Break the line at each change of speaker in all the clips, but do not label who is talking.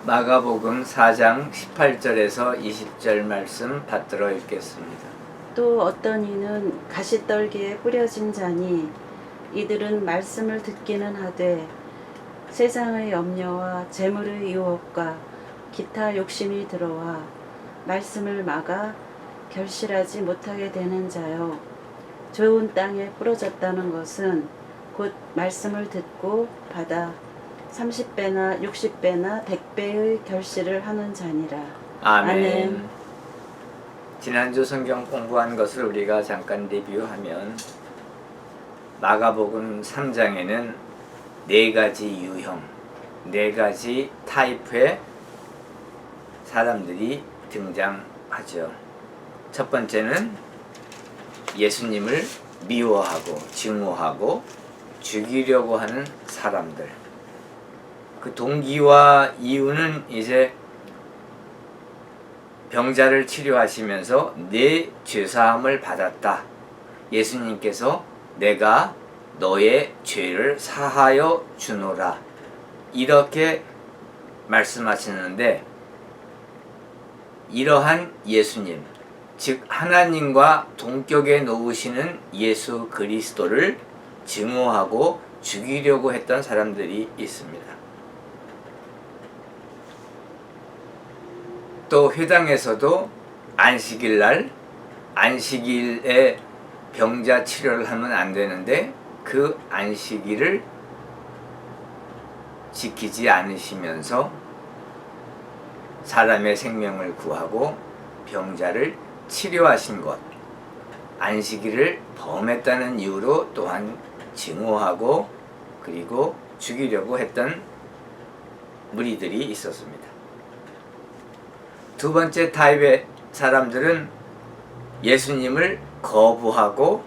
마가복음 4장 18절에서 20절 말씀 받들어 읽겠습니다.
또 어떤 이는 가시떨기에 뿌려진 자니 이들은 말씀을 듣기는 하되 세상의 염려와 재물의 유혹과 기타 욕심이 들어와 말씀을 막아 결실하지 못하게 되는 자요. 좋은 땅에 부러졌다는 것은 곧 말씀을 듣고 받아 30배나 60배나 100배의 결실을 하는 자니라.
아멘. 지난주 성경 공부한 것을 우리가 잠깐 리뷰하면 마가복음 3장에는 네 가지 유형, 네 가지 타입의 사람들이 등장하죠. 첫 번째는 예수님을 미워하고 증오하고 죽이려고 하는 사람들. 그 동기와 이유는 이제 병자를 치료하시면서 내 죄사함을 받았다. 예수님께서 내가 너의 죄를 사하여 주노라. 이렇게 말씀하시는데 이러한 예수님, 즉 하나님과 동격에 놓으시는 예수 그리스도를 증오하고 죽이려고 했던 사람들이 있습니다. 또 회당에서도 안식일날 안식일에 병자 치료를 하면 안 되는데 그 안식일을 지키지 않으시면서 사람의 생명을 구하고 병자를 치료하신 것, 안식일을 범했다는 이유로 또한 증오하고 그리고 죽이려고 했던 무리들이 있었습니다. 두 번째 타입의 사람들은 예수님을 거부하고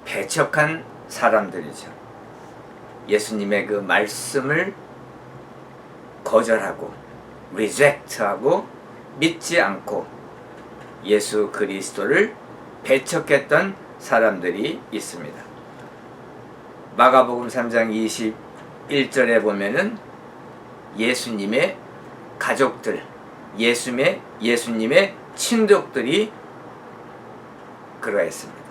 배척한 사람들이죠. 예수님의 그 말씀을 거절하고 reject하고 믿지 않고 예수 그리스도를 배척했던 사람들이 있습니다. 마가복음 3장 21절에 보면은 예수님의 가족들, 예수님의 친족들이 그러했습니다.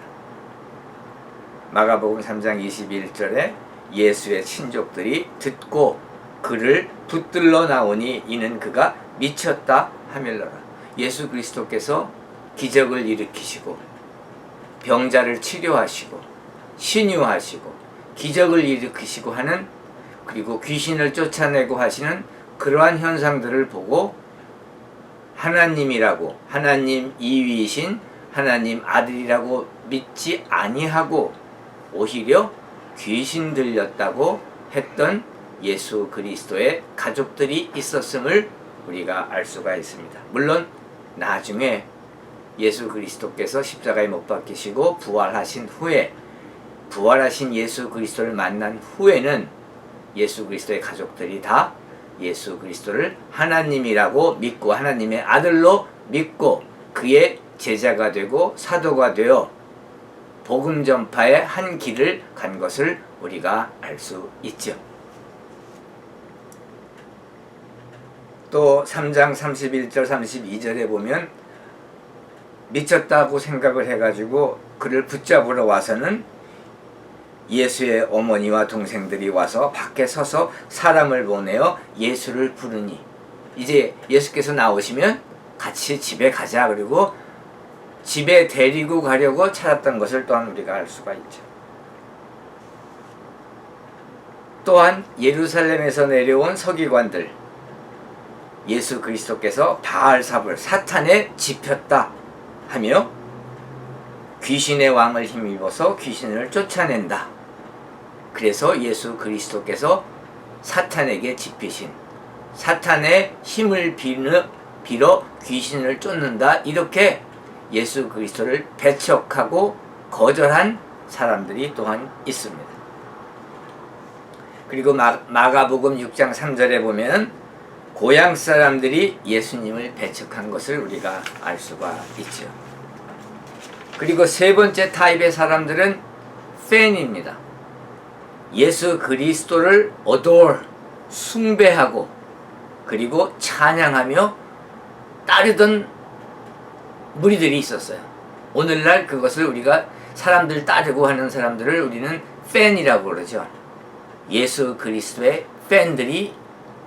마가복음 3장 21절에 예수의 친족들이 듣고 그를 붙들러 나오니 이는 그가 미쳤다 하밀러라. 예수 그리스도께서 기적을 일으키시고 병자를 치료하시고 신유하시고 기적을 일으키시고 하는 그리고 귀신을 쫓아내고 하시는 그러한 현상들을 보고 하나님이라고 하나님 이위이신 하나님 아들이라고 믿지 아니하고 오히려 귀신 들렸다고 했던 예수 그리스도의 가족들이 있었음을 우리가 알 수가 있습니다. 물론 나중에 예수 그리스도께서 십자가에 못 박히시고 부활하신 후에 부활하신 예수 그리스도를 만난 후에는 예수 그리스도의 가족들이 다 예수 그리스도를 하나님이라고 믿고 하나님의 아들로 믿고 그의 제자가 되고 사도가 되어 복음 전파의 한 길을 간 것을 우리가 알 수 있죠. 또 3장 31절 32절에 보면 미쳤다고 생각을 해가지고 그를 붙잡으러 와서는 예수의 어머니와 동생들이 와서 밖에 서서 사람을 보내어 예수를 부르니 이제 예수께서 나오시면 같이 집에 가자 그리고 집에 데리고 가려고 찾았던 것을 또한 우리가 알 수가 있죠. 또한 예루살렘에서 내려온 서기관들 예수 그리스도께서 바알삽을 사탄에 집혔다 하며 귀신의 왕을 힘입어서 귀신을 쫓아낸다. 그래서 예수 그리스도께서 사탄에게 집히신 사탄의 힘을 빌어 귀신을 쫓는다. 이렇게 예수 그리스도를 배척하고 거절한 사람들이 또한 있습니다. 그리고 마가복음 6장 3절에 보면 고향 사람들이 예수님을 배척한 것을 우리가 알 수가 있죠. 그리고 세 번째 타입의 사람들은 팬입니다. 예수 그리스도를 adore, 숭배하고 그리고 찬양하며 따르던 무리들이 있었어요. 오늘날 그것을 우리가 사람들 따르고 하는 사람들을 우리는 팬이라고 그러죠. 예수 그리스도의 팬들이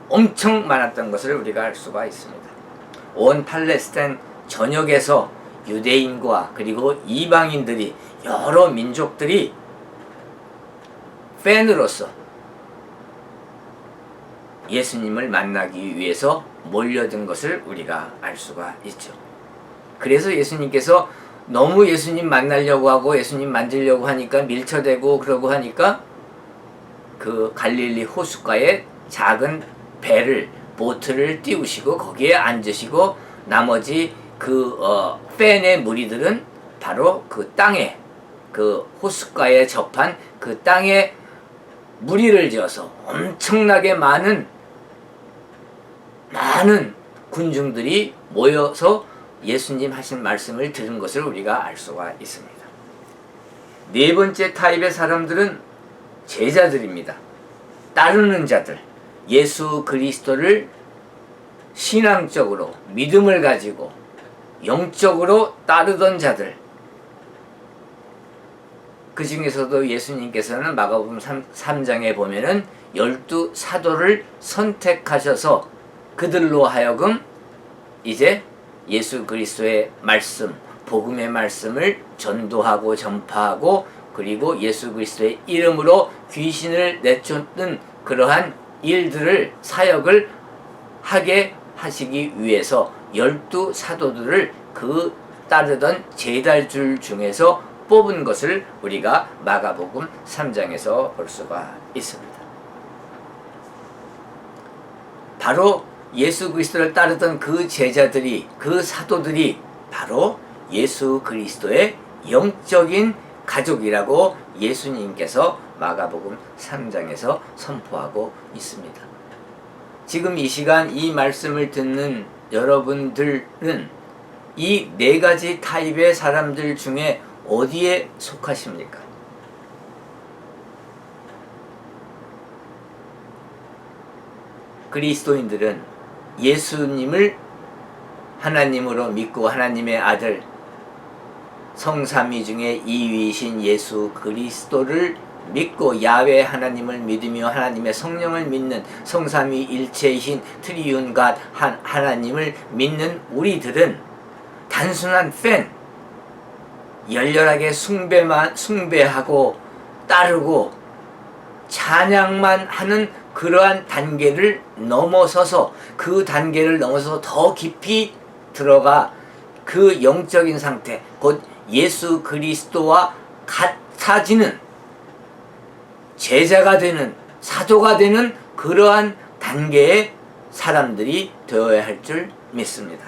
엄청 많았던 것을 우리가 알 수가 있습니다. 온 팔레스타인 전역에서 유대인과 그리고 이방인들이 여러 민족들이 팬으로서 예수님을 만나기 위해서 몰려든 것을 우리가 알 수가 있죠. 그래서 예수님께서 너무 예수님 만나려고 하고 예수님 만지려고 하니까 밀쳐대고 그러고 하니까 그 갈릴리 호숫가에 작은 배를 보트를 띄우시고 거기에 앉으시고 나머지 그 팬의 무리들은 바로 그 땅에 그 호숫가에 접한 그 땅에 무리를 지어서 엄청나게 많은 군중들이 모여서 예수님 하신 말씀을 들은 것을 우리가 알 수가 있습니다. 네 번째 타입의 사람들은 제자들입니다. 따르는 자들, 예수 그리스도를 신앙적으로 믿음을 가지고 영적으로 따르던 자들. 그 중에서도 예수님께서는 마가복음 3장에 보면은 12 사도를 선택하셔서 그들로 하여금 이제 예수 그리스도의 말씀, 복음의 말씀을 전도하고 전파하고 그리고 예수 그리스도의 이름으로 귀신을 내쫓는 그러한 일들을 사역을 하게 하시기 위해서 12 사도들을 그 따르던 제자들 중에서 뽑은 것을 우리가 마가복음 3장에서 볼 수가 있습니다. 바로 예수 그리스도를 따르던 그 제자들이, 그 사도들이 바로 예수 그리스도의 영적인 가족이라고 예수님께서 마가복음 3장에서 선포하고 있습니다. 지금 이 시간 이 말씀을 듣는 여러분들은 이 네 가지 타입의 사람들 중에 어디에 속하십니까? 그리스도인들은 예수님을 하나님으로 믿고 하나님의 아들 성삼위 중에 2위이신 예수 그리스도를 믿고 야훼 하나님을 믿으며 하나님의 성령을 믿는 성삼위 일체이신 트리윤 갓 하나님을 믿는 우리들은 단순한 팬, 열렬하게 숭배하고 따르고 찬양만 하는 그러한 단계를 넘어서서 그 단계를 넘어서 더 깊이 들어가 그 영적인 상태, 곧 예수 그리스도와 같아지는 제자가 되는 사도가 되는 그러한 단계의 사람들이 되어야 할 줄 믿습니다.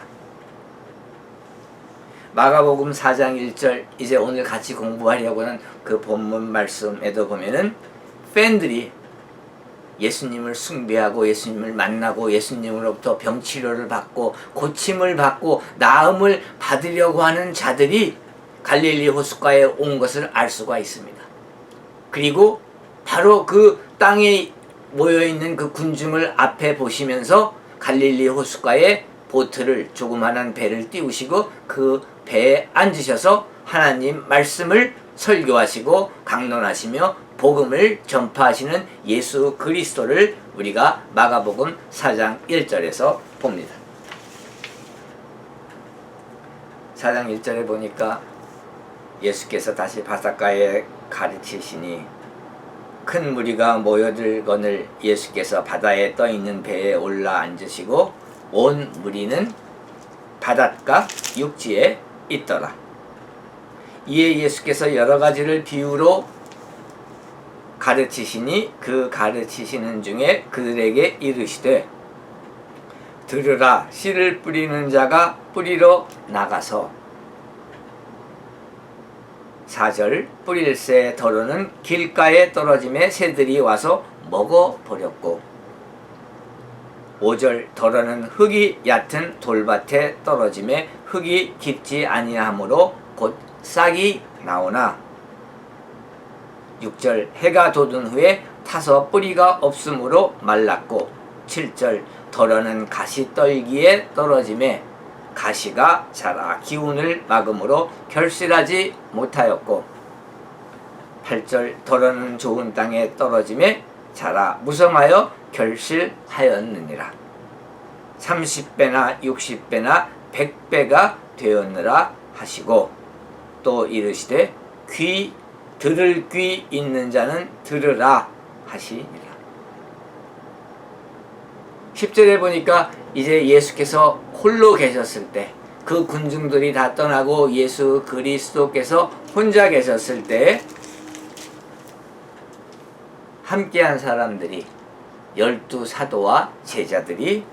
마가복음 4장 1절 이제 오늘 같이 공부하려고 하는 그 본문 말씀에도 보면은 팬들이 예수님을 숭배하고 예수님을 만나고 예수님으로부터 병치료를 받고 고침을 받고 나음을 받으려고 하는 자들이 갈릴리 호숫가에 온 것을 알 수가 있습니다. 그리고 바로 그 땅에 모여있는 그 군중을 앞에 보시면서 갈릴리 호숫가에 보트를 조그마한 배를 띄우시고 그 배에 앉으셔서 하나님 말씀을 설교하시고 강론하시며 복음을 전파하시는 예수 그리스도를 우리가 마가복음 4장 1절에서 봅니다. 4장 1절에 보니까 예수께서 다시 바닷가에 가르치시니 큰 무리가 모여들거늘 예수께서 바다에 떠있는 배에 올라 앉으시고 온 무리는 바닷가 육지에 있더라. 이에 예수께서 여러 가지를 비유로 가르치시니 그 가르치시는 중에 그들에게 이르시되 들으라, 씨를 뿌리는 자가 뿌리러 나가서 4절 뿌릴새 더러는 길가에 떨어짐에 새들이 와서 먹어버렸고 5절 더러는 흙이 얕은 돌밭에 떨어짐에 흙이 깊지 아니하므로 곧 싹이 나오나 6절 해가 돋은 후에 타서 뿌리가 없으므로 말랐고 7절 덜어는 가시떨기에 떨어짐에 가시가 자라 기운을 막음으로 결실하지 못하였고 8절 덜어는 좋은 땅에 떨어짐에 자라 무성하여 결실하였느니라. 30배나 60배나 100배가 되었느라 하시고 또 이르시되 들을 귀 있는 자는 들으라 하시니라. 10절에 보니까 이제 예수께서 홀로 계셨을 때, 그 군중들이 다 떠나고 예수 그리스도께서 혼자 계셨을 때 함께한 사람들이 12사도와 제자들이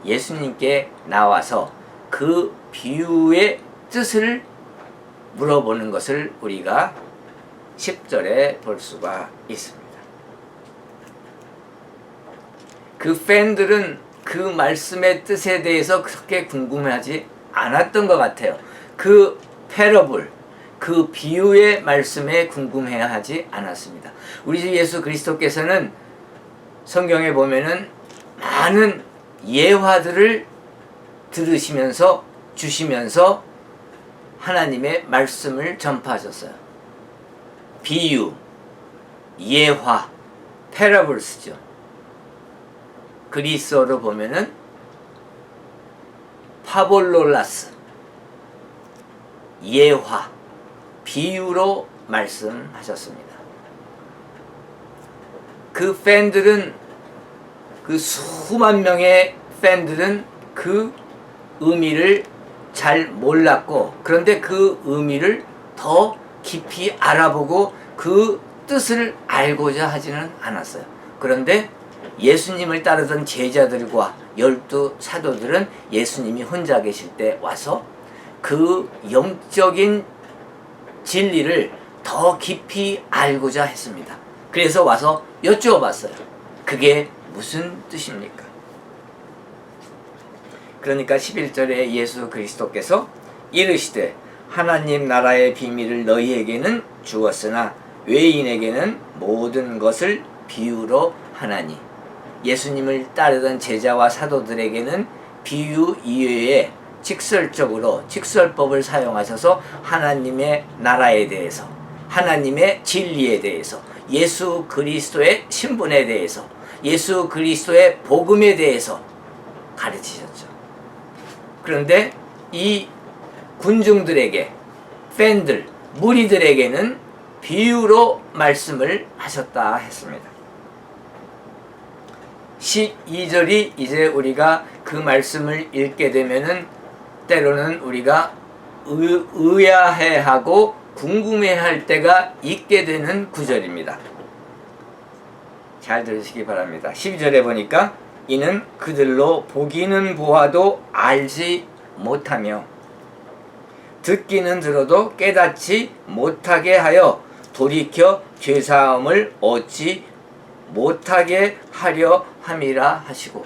예수님께 나와서 그 비유의 뜻을 물어보는 것을 우리가 10절에 볼 수가 있습니다. 그 팬들은 그 말씀의 뜻에 대해서 그렇게 궁금해하지 않았던 것 같아요. 그 패러블, 그 비유의 말씀에 궁금해하지 않았습니다. 우리 주 예수 그리스도께서는 성경에 보면은 많은 예화들을 들으시면서 주시면서 하나님의 말씀을 전파하셨어요. 비유, 예화, 패러블스죠. 그리스어로 보면은 파볼롤라스, 예화, 비유로 말씀하셨습니다. 그 팬들은, 그 수만 명의 팬들은 그 의미를 잘 몰랐고, 그런데 그 의미를 더 깊이 알아보고 그 뜻을 알고자 하지는 않았어요. 그런데 예수님을 따르던 제자들과 12사도들은 예수님이 혼자 계실 때 와서 그 영적인 진리를 더 깊이 알고자 했습니다. 그래서 와서 여쭈어봤어요. 그게 무슨 뜻입니까? 그러니까 11절에 예수 그리스도께서 이르시되 하나님 나라의 비밀을 너희에게는 주었으나 외인에게는 모든 것을 비유로 하나니. 예수님을 따르던 제자와 사도들에게는 비유 이외에 직설적으로 직설법을 사용하셔서 하나님의 나라에 대해서, 하나님의 진리에 대해서, 예수 그리스도의 신분에 대해서, 예수 그리스도의 복음에 대해서 가르치셨죠. 그런데 이 군중들에게, 팬들, 무리들에게는 비유로 말씀을 하셨다 했습니다. 12절이 이제 우리가 그 말씀을 읽게 되면은 때로는 우리가 의아해하고 궁금해할 때가 있게 되는 구절입니다. 잘 들으시기 바랍니다. 12절에 보니까 이는 그들로 보기는 보아도 알지 못하며 듣기는 들어도 깨닫지 못하게 하여 돌이켜 죄사함을 얻지 못하게 하려 함이라 하시고,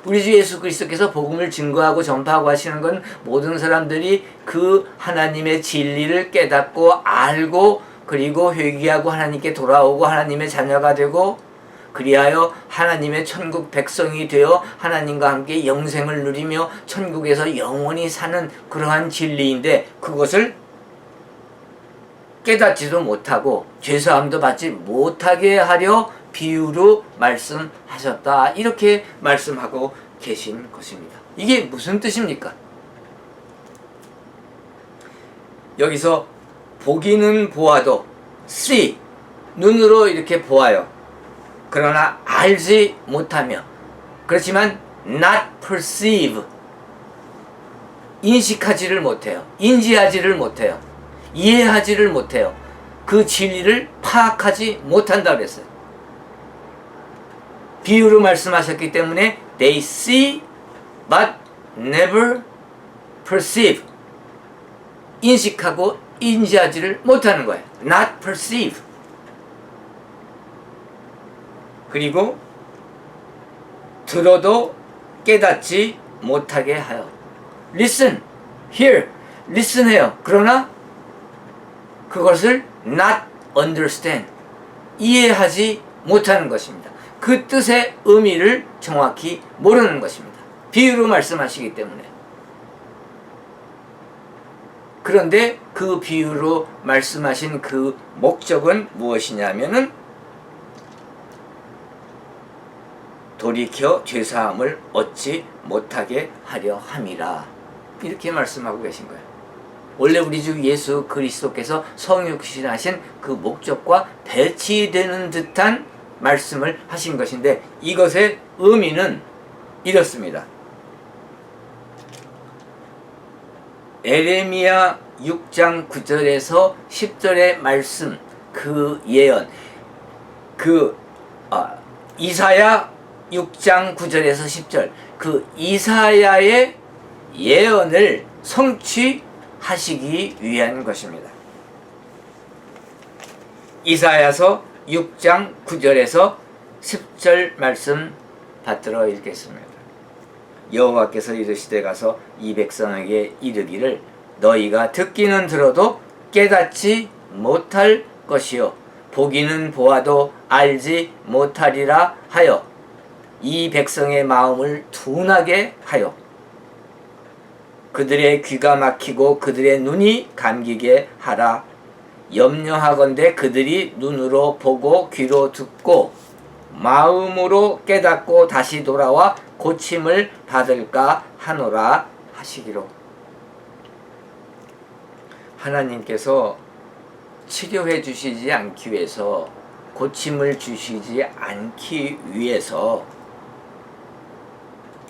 우리 주 예수 그리스도께서 복음을 증거하고 전파하고 하시는 건 모든 사람들이 그 하나님의 진리를 깨닫고 알고 그리고 회개하고 하나님께 돌아오고 하나님의 자녀가 되고 그리하여 하나님의 천국 백성이 되어 하나님과 함께 영생을 누리며 천국에서 영원히 사는 그러한 진리인데, 그것을 깨닫지도 못하고 죄사함도 받지 못하게 하려 비유로 말씀하셨다, 이렇게 말씀하고 계신 것입니다. 이게 무슨 뜻입니까? 여기서 보기는 보아도 see, 눈으로 이렇게 보아요. 그러나 알지 못하며, 그렇지만 not perceive, 인식하지를 못해요. 인지하지를 못해요. 이해하지를 못해요. 그 진리를 파악하지 못한다 그랬어요. 비유로 말씀하셨기 때문에 they see but never perceive, 인식하고 인지하지를 못하는 거예요. not perceive. 그리고 들어도 깨닫지 못하게 하여, listen, hear, listen해요. 그러나 그것을 not understand, 이해하지 못하는 것입니다. 그 뜻의 의미를 정확히 모르는 것입니다. 비유로 말씀하시기 때문에. 그런데 그 비유로 말씀하신 그 목적은 무엇이냐면은 돌이켜 죄사함을 얻지 못하게 하려 함이라. 이렇게 말씀하고 계신 거예요. 원래 우리 주 예수 그리스도께서 성육신하신 그 목적과 배치되는 듯한 말씀을 하신 것인데, 이것의 의미는 이렇습니다. 에레미야 6장 9절에서 10절의 말씀, 그 예언, 이사야 6장 9절에서 10절, 그 이사야의 예언을 성취하시기 위한 것입니다. 이사야서 6장 9절에서 10절 말씀 받들어 읽겠습니다. 여호와께서 이르시되 가서 이 백성에게 이르기를 너희가 듣기는 들어도 깨닫지 못할 것이요 보기는 보아도 알지 못하리라 하여 이 백성의 마음을 둔하게 하여 그들의 귀가 막히고 그들의 눈이 감기게 하라. 염려하건대 그들이 눈으로 보고 귀로 듣고 마음으로 깨닫고 다시 돌아와 고침을 받을까 하노라 하시기로. 하나님께서 치료해 주시지 않기 위해서, 고침을 주시지 않기 위해서,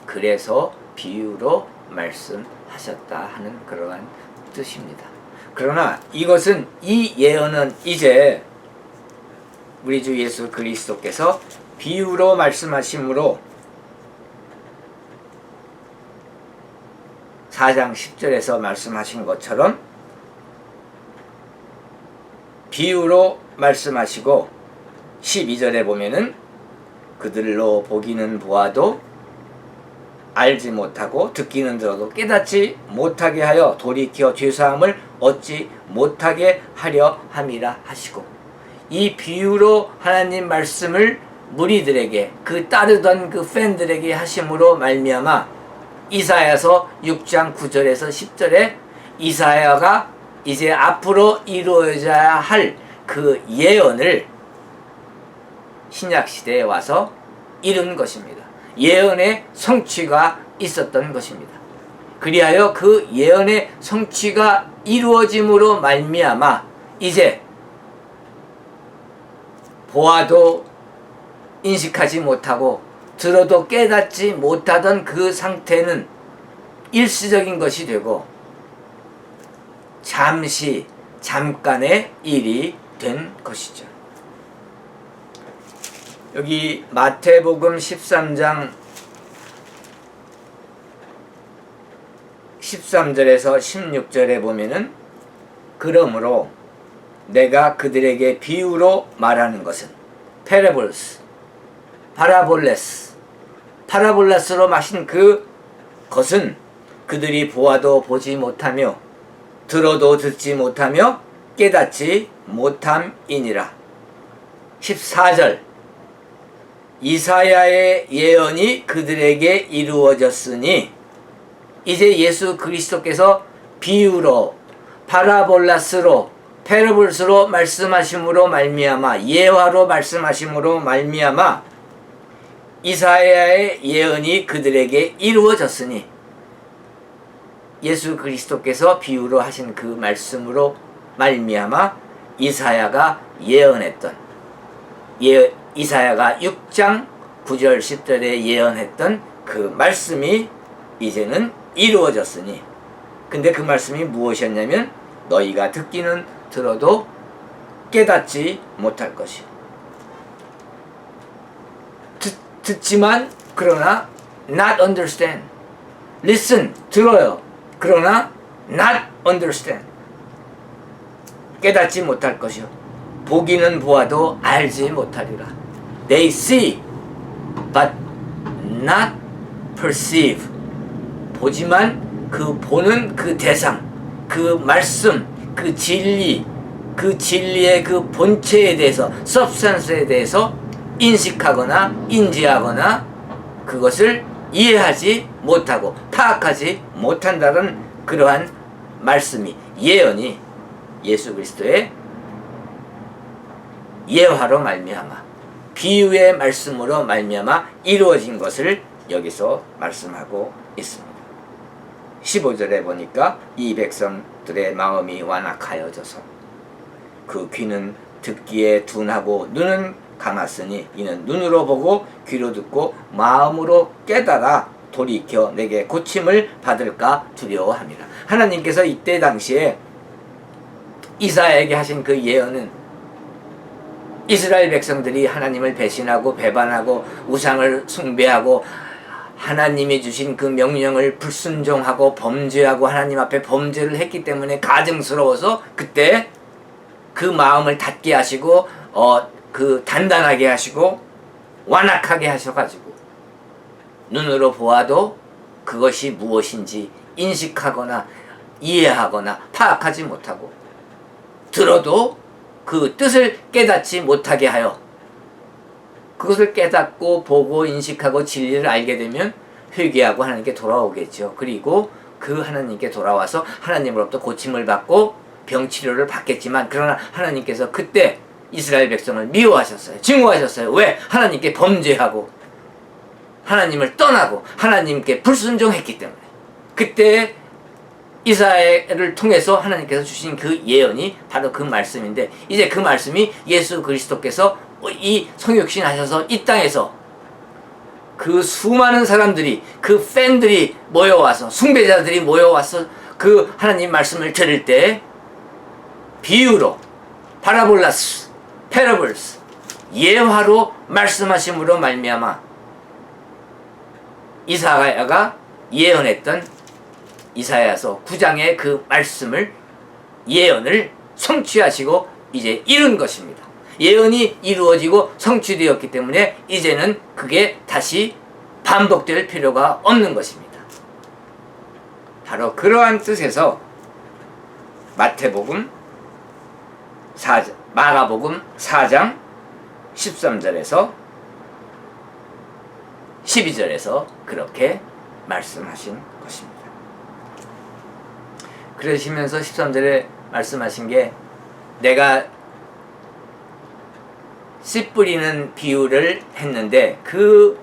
그래서 비유로 말씀하셨다 하는 그러한 뜻입니다. 그러나 이것은, 이 예언은 이제 우리 주 예수 그리스도께서 비유로 말씀하심으로 4장 10절에서 말씀하신 것처럼 비유로 말씀하시고, 12절에 보면은 그들로 보기는 보아도 알지 못하고 듣기는 들어도 깨닫지 못하게 하여 돌이켜 죄사함을 얻지 못하게 하려 함이라 하시고, 이 비유로 하나님 말씀을 무리들에게, 그 따르던 그 팬들에게 하심으로 말미암아 이사야서 6장 9절에서 10절에 이사야가 이제 앞으로 이루어져야 할 그 예언을 신약시대에 와서 이룬 것입니다. 예언의 성취가 있었던 것입니다. 그리하여 그 예언의 성취가 이루어짐으로 말미암아 이제 보아도 인식하지 못하고 들어도 깨닫지 못하던 그 상태는 일시적인 것이 되고 잠깐의 일이 된 것이죠. 여기 마태복음 13장 13절에서 16절에 보면은 그러므로 내가 그들에게 비유로 말하는 것은 parables, 파라볼레스로 마신 그 것은 그들이 보아도 보지 못하며 들어도 듣지 못하며 깨닫지 못함이니라. 14절 이사야의 예언이 그들에게 이루어졌으니, 이제 예수 그리스도께서 비유로 파라볼라스로 패러블스로 말씀하심으로 말미암아, 예화로 말씀하심으로 말미암아 이사야의 예언이 그들에게 이루어졌으니, 예수 그리스도께서 비유로 하신 그 말씀으로 말미암아 이사야가 예언했던, 이사야가 6장 9절 10절에 예언했던 그 말씀이 이제는 이루어졌으니, 근데 그 말씀이 무엇이었냐면 너희가 듣기는 들어도 깨닫지 못할 것이요. 듣지만 그러나 not understand. listen, 들어요. 그러나 not understand. 깨닫지 못할 것이요. 보기는 보아도 알지 못하리라. They see but not perceive. 보지만 그 보는 그 대상, 그 말씀, 그 진리, 그 진리의 그 본체에 대해서, substance에 대해서 인식하거나 인지하거나 그것을 이해하지 못하고 파악하지 못한다는 그러한 말씀이, 예언이 예수 그리스도의 예화로 말미암아, 비유의 말씀으로 말미암아 이루어진 것을 여기서 말씀하고 있습니다. 15절에 보니까 이 백성들의 마음이 완악하여져서 그 귀는 듣기에 둔하고 눈은 감았으니 이는 눈으로 보고 귀로 듣고 마음으로 깨달아 돌이켜 내게 고침을 받을까 두려워합니다. 하나님께서 이때 당시에 이사야에게 하신 그 예언은 이스라엘 백성들이 하나님을 배신하고 배반하고 우상을 숭배하고 하나님이 주신 그 명령을 불순종하고 범죄하고 하나님 앞에 범죄를 했기 때문에 가증스러워서 그때 그 마음을 닫게 하시고 그 단단하게 하시고 완악하게 하셔가지고 눈으로 보아도 그것이 무엇인지 인식하거나 이해하거나 파악하지 못하고 들어도 그 뜻을 깨닫지 못하게 하여 그것을 깨닫고 보고 인식하고 진리를 알게 되면 회개하고 하나님께 돌아오겠죠. 그리고 그 하나님께 돌아와서 하나님으로부터 고침을 받고 병치료를 받겠지만, 그러나 하나님께서 그때 이스라엘 백성을 미워하셨어요. 증오하셨어요. 왜? 하나님께 범죄하고 하나님을 떠나고 하나님께 불순종했기 때문에. 그때 이사야를 통해서 하나님께서 주신 그 예언이 바로 그 말씀인데, 이제 그 말씀이 예수 그리스도께서 이 성육신 하셔서 이 땅에서 그 수많은 사람들이, 그 팬들이 모여와서, 숭배자들이 모여와서 그 하나님 말씀을 들을 때 비유로, 파라볼라스, 패러블스, 예화로 말씀하심으로 말미암아 이사야가 예언했던 이사야서 9장의 그 말씀을, 예언을 성취하시고 이제 이룬 것입니다. 예언이 이루어지고 성취되었기 때문에 이제는 그게 다시 반복될 필요가 없는 것입니다. 바로 그러한 뜻에서 마가복음 4장 13절에서 12절에서 그렇게 말씀하신 것입니다. 그러시면서 13절에 말씀하신 게, 내가 씨 뿌리는 비유를 했는데 그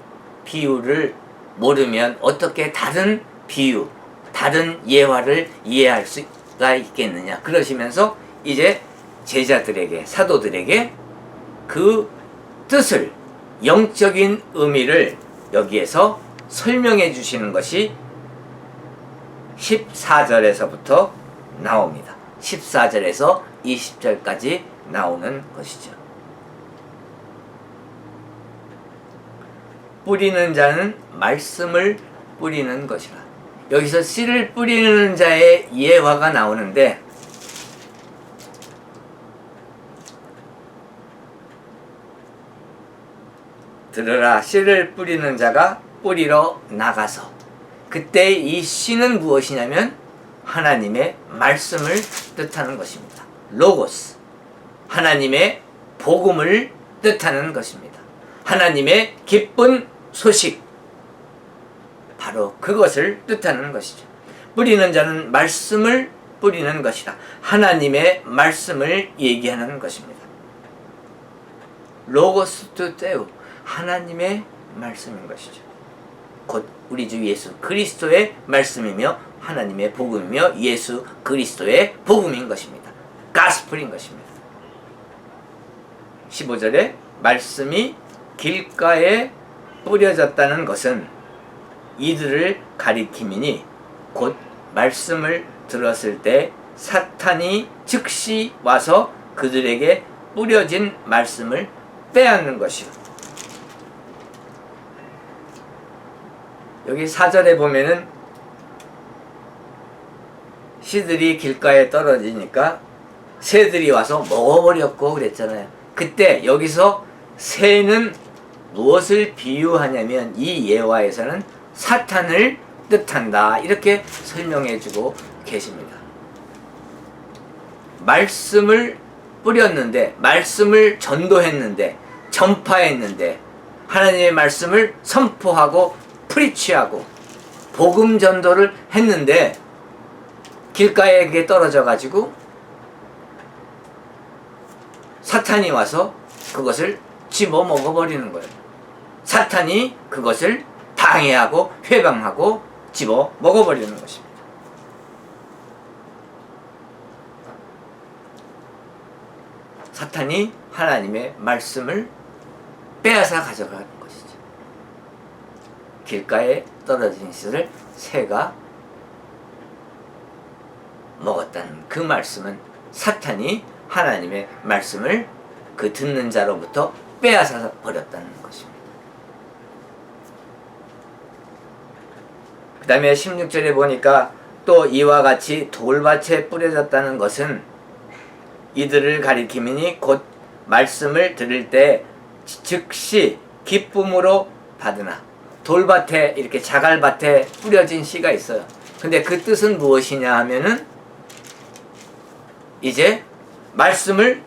비유를 모르면 어떻게 다른 비유, 다른 예화를 이해할 수가 있겠느냐. 그러시면서 이제 제자들에게, 사도들에게 그 뜻을, 영적인 의미를 여기에서 설명해 주시는 것이 14절에서부터 나옵니다. 14절에서 20절까지 나오는 것이죠. 뿌리는 자는 말씀을 뿌리는 것이라. 여기서 씨를 뿌리는 자의 예화가 나오는데, 들으라, 씨를 뿌리는 자가 뿌리러 나가서, 그때 이 씨는 무엇이냐면 하나님의 말씀을 뜻하는 것입니다. 로고스, 하나님의 복음을 뜻하는 것입니다. 하나님의 기쁜 소식, 바로 그것을 뜻하는 것이죠. 뿌리는 자는 말씀을 뿌리는 것이라. 하나님의 말씀을 얘기하는 것입니다. 로고스 투 테우, 하나님의 말씀인 것이죠. 곧 우리 주 예수 그리스도의 말씀이며 하나님의 복음이며 예수 그리스도의 복음인 것입니다. 가스플인 것입니다. 15절에 말씀이 길가에 뿌려졌다는 것은 이들을 가리킴이니, 곧 말씀을 들었을 때 사탄이 즉시 와서 그들에게 뿌려진 말씀을 빼앗는 것이요. 여기 4절에 보면은 씨들이 길가에 떨어지니까 새들이 와서 먹어버렸고 그랬잖아요. 그때 여기서 새는 무엇을 비유하냐면 이 예화에서는 사탄을 뜻한다, 이렇게 설명해주고 계십니다. 말씀을 뿌렸는데, 말씀을 전도했는데, 전파했는데, 하나님의 말씀을 선포하고 프리치하고 복음 전도를 했는데 길가에 그게 떨어져 가지고 사탄이 와서 그것을 집어 먹어버리는 거예요. 사탄이 그것을 방해하고 회방하고 집어 먹어버리는 것입니다. 사탄이 하나님의 말씀을 빼앗아 가져가는 것이죠. 길가에 떨어진 씨를 새가 먹었다는 그 말씀은 사탄이 하나님의 말씀을 그 듣는 자로부터 빼앗아 버렸다는 것입니다. 그 다음에 16절에 보니까 또 이와 같이 돌밭에 뿌려졌다는 것은 이들을 가리킴이니 곧 말씀을 들을 때 즉시 기쁨으로 받으나. 돌밭에 이렇게 자갈밭에 뿌려진 씨가 있어요. 근데 그 뜻은 무엇이냐 하면은 이제 말씀을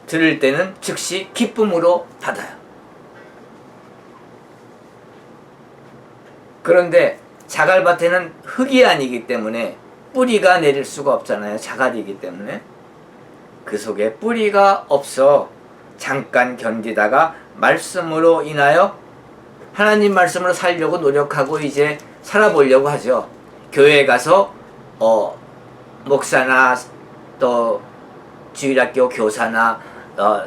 들을 때는 즉시 기쁨으로 받아요. 그런데 자갈밭에는 흙이 아니기 때문에 뿌리가 내릴 수가 없잖아요. 자갈이기 때문에. 그 속에 뿌리가 없어 잠깐 견디다가 말씀으로 인하여 하나님 말씀으로 살려고 노력하고 이제 살아보려고 하죠. 교회에 가서 목사나 또 주일학교 교사나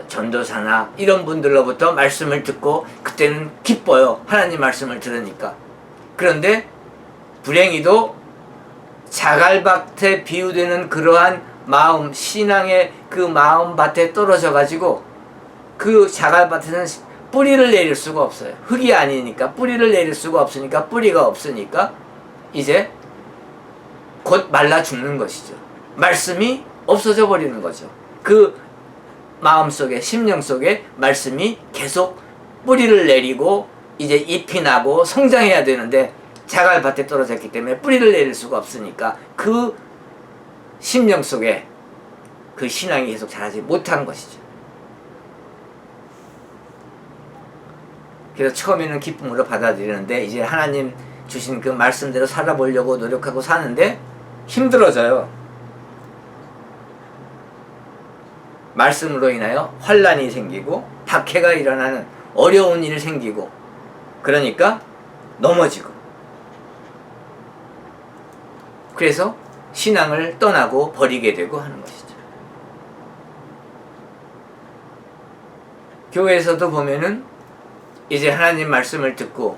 전도사나 이런 분들로부터 말씀을 듣고 그때는 기뻐요. 하나님 말씀을 들으니까. 그런데 불행히도 자갈밭에 비유되는 그러한 마음, 신앙의 그 마음밭에 떨어져 가지고 그 자갈밭에는 뿌리를 내릴 수가 없어요. 흙이 아니니까 뿌리를 내릴 수가 없으니까, 뿌리가 없으니까 이제 곧 말라 죽는 것이죠. 말씀이 없어져 버리는 거죠. 그 마음속에, 심령 속에 말씀이 계속 뿌리를 내리고 이제 잎이 나고 성장해야 되는데 자갈밭에 떨어졌기 때문에 뿌리를 내릴 수가 없으니까 그 심령 속에 그 신앙이 계속 자라지 못한 것이죠. 그래서 처음에는 기쁨으로 받아들이는데 이제 하나님 주신 그 말씀대로 살아보려고 노력하고 사는데 힘들어져요. 말씀으로 인하여 환난이 생기고 박해가 일어나는 어려운 일이 생기고 그러니까 넘어지고 그래서 신앙을 떠나고 버리게 되고 하는 것이죠. 교회에서도 보면은 이제 하나님 말씀을 듣고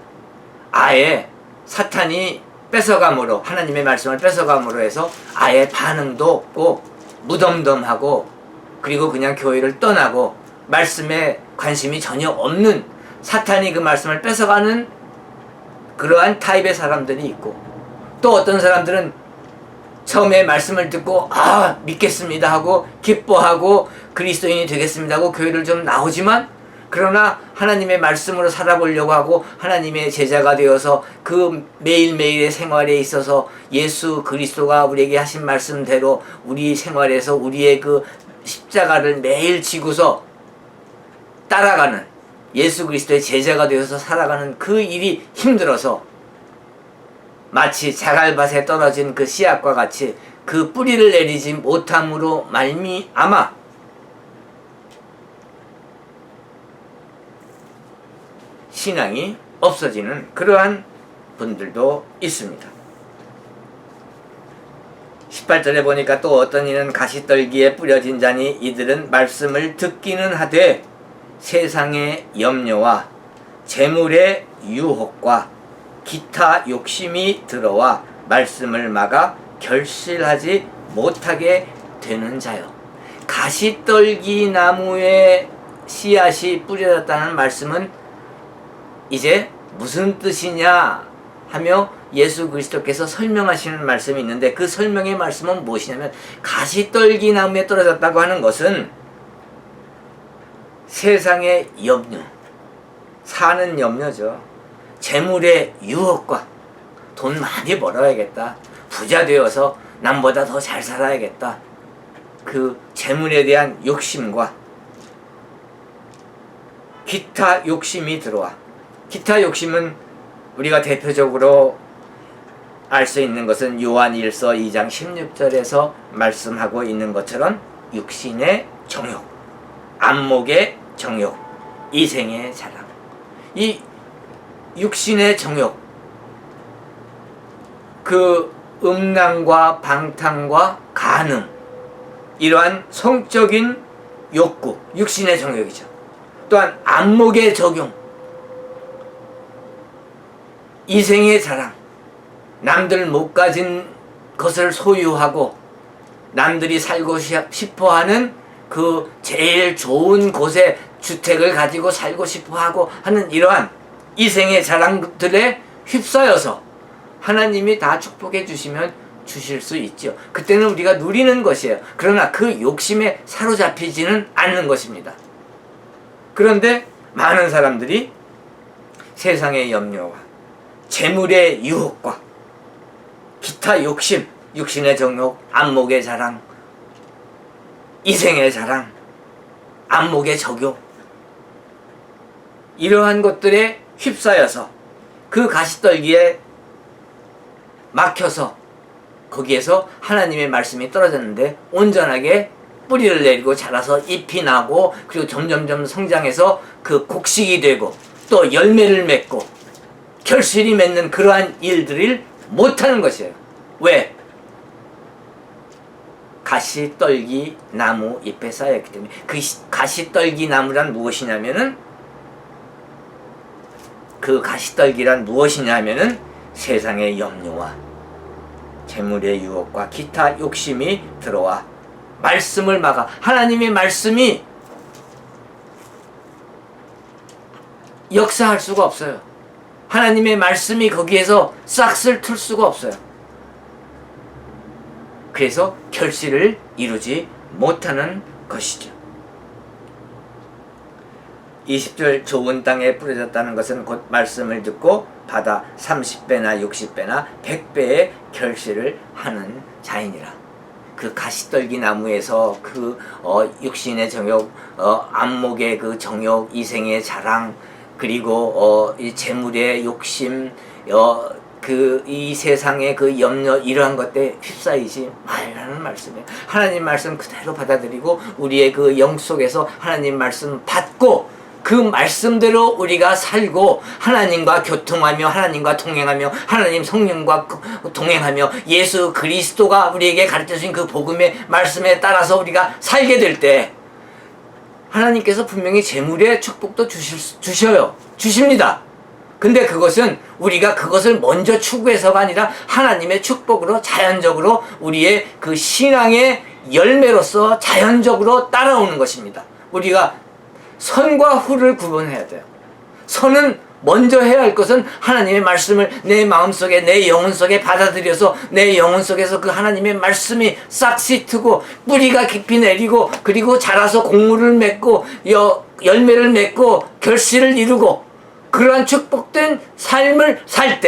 아예 사탄이 뺏어감으로 하나님의 말씀을 뺏어감으로 해서 아예 반응도 없고 무덤덤하고 그리고 그냥 교회를 떠나고 말씀에 관심이 전혀 없는 사탄이 그 말씀을 뺏어가는 그러한 타입의 사람들이 있고 또 어떤 사람들은 처음에 말씀을 듣고 믿겠습니다 하고 기뻐하고 그리스도인이 되겠습니다 하고 교회를 좀 나오지만 그러나 하나님의 말씀으로 살아보려고 하고 하나님의 제자가 되어서 그 매일매일의 생활에 있어서 예수 그리스도가 우리에게 하신 말씀대로 우리 생활에서 우리의 그 십자가를 매일 지고서 따라가는 예수 그리스도의 제자가 되어서 살아가는 그 일이 힘들어서 마치 자갈밭에 떨어진 그 씨앗과 같이 그 뿌리를 내리지 못함으로 말미암아 신앙이 없어지는 그러한 분들도 있습니다. 18절에 보니까 또 어떤 이는 가시떨기에 뿌려진 자니 이들은 말씀을 듣기는 하되 세상의 염려와 재물의 유혹과 기타 욕심이 들어와 말씀을 막아 결실하지 못하게 되는 자요. 가시떨기 나무에 씨앗이 뿌려졌다는 말씀은 이제 무슨 뜻이냐 하며 예수 그리스도께서 설명하시는 말씀이 있는데 그 설명의 말씀은 무엇이냐면 가시떨기 나무에 떨어졌다고 하는 것은 세상의 염려, 사는 염려죠. 재물의 유혹과 돈 많이 벌어야겠다. 부자 되어서 남보다 더 잘 살아야겠다. 그 재물에 대한 욕심과 기타 욕심이 들어와. 기타 욕심은 우리가 대표적으로 알 수 있는 것은 요한일서 2장 16절에서 말씀하고 있는 것처럼 육신의 정욕, 안목의 정욕, 이생의 자랑. 이 육신의 정욕, 그 음란과 방탕과 간음, 이러한 성적인 욕구, 육신의 정욕이죠. 또한 안목의 적용, 이생의 자랑, 남들 못 가진 것을 소유하고 남들이 살고 싶어하는 그 제일 좋은 곳에 주택을 가지고 살고 싶어하고 하는 이러한 이생의 자랑들에 휩싸여서 하나님이 다 축복해 주시면 주실 수 있죠. 그때는 우리가 누리는 것이에요. 그러나 그 욕심에 사로잡히지는 않는 것입니다. 그런데 많은 사람들이 세상의 염려와 재물의 유혹과 기타 욕심, 육신의 정욕, 안목의 자랑, 이생의 자랑, 안목의 적용, 이러한 것들에 휩싸여서 그 가시떨기에 막혀서 거기에서 하나님의 말씀이 떨어졌는데 온전하게 뿌리를 내리고 자라서 잎이 나고 그리고 점점점 성장해서 그 곡식이 되고 또 열매를 맺고 결실이 맺는 그러한 일들을 못하는 것이에요. 왜? 가시떨기 나무 잎에 쌓였기 때문에. 그 가시떨기 나무란 무엇이냐면은, 그 가시떨기란 무엇이냐면은 세상의 염려와 재물의 유혹과 기타 욕심이 들어와 말씀을 막아. 하나님의 말씀이 역사할 수가 없어요. 하나님의 말씀이 거기에서 싹을 틀 수가 없어요. 그래서 결실을 이루지 못하는 것이죠. 20절 좋은 땅에 뿌려졌다는 것은 곧 말씀을 듣고 받아 30배나 60배나 100배의 결실을 하는 자이니라. 그 가시떨기 나무에서 그 육신의 정욕, 안목의 그 정욕, 이생의 자랑, 그리고 이 재물의 욕심, 이 세상의 그 염려, 이러한 것들에 휩싸이지 말라는 말씀이에요. 하나님 말씀 그대로 받아들이고 우리의 그 영 속에서 하나님 말씀 받고 그 말씀대로 우리가 살고 하나님과 교통하며 하나님과 동행하며 하나님 성령과 동행하며 예수 그리스도가 우리에게 가르쳐주신 그 복음의 말씀에 따라서 우리가 살게 될 때 하나님께서 분명히 재물의 축복도 주십니다. 근데 그것은 우리가 그것을 먼저 추구해서가 아니라 하나님의 축복으로 자연적으로 우리의 그 신앙의 열매로서 자연적으로 따라오는 것입니다. 우리가 선과 후를 구분해야 돼요. 선은 먼저 해야 할 것은 하나님의 말씀을 내 마음속에, 내 영혼 속에 받아들여서 내 영혼 속에서 그 하나님의 말씀이 싹시 트고 뿌리가 깊이 내리고 그리고 자라서 곡물을 맺고 열매를 맺고 결실을 이루고 그러한 축복된 삶을 살 때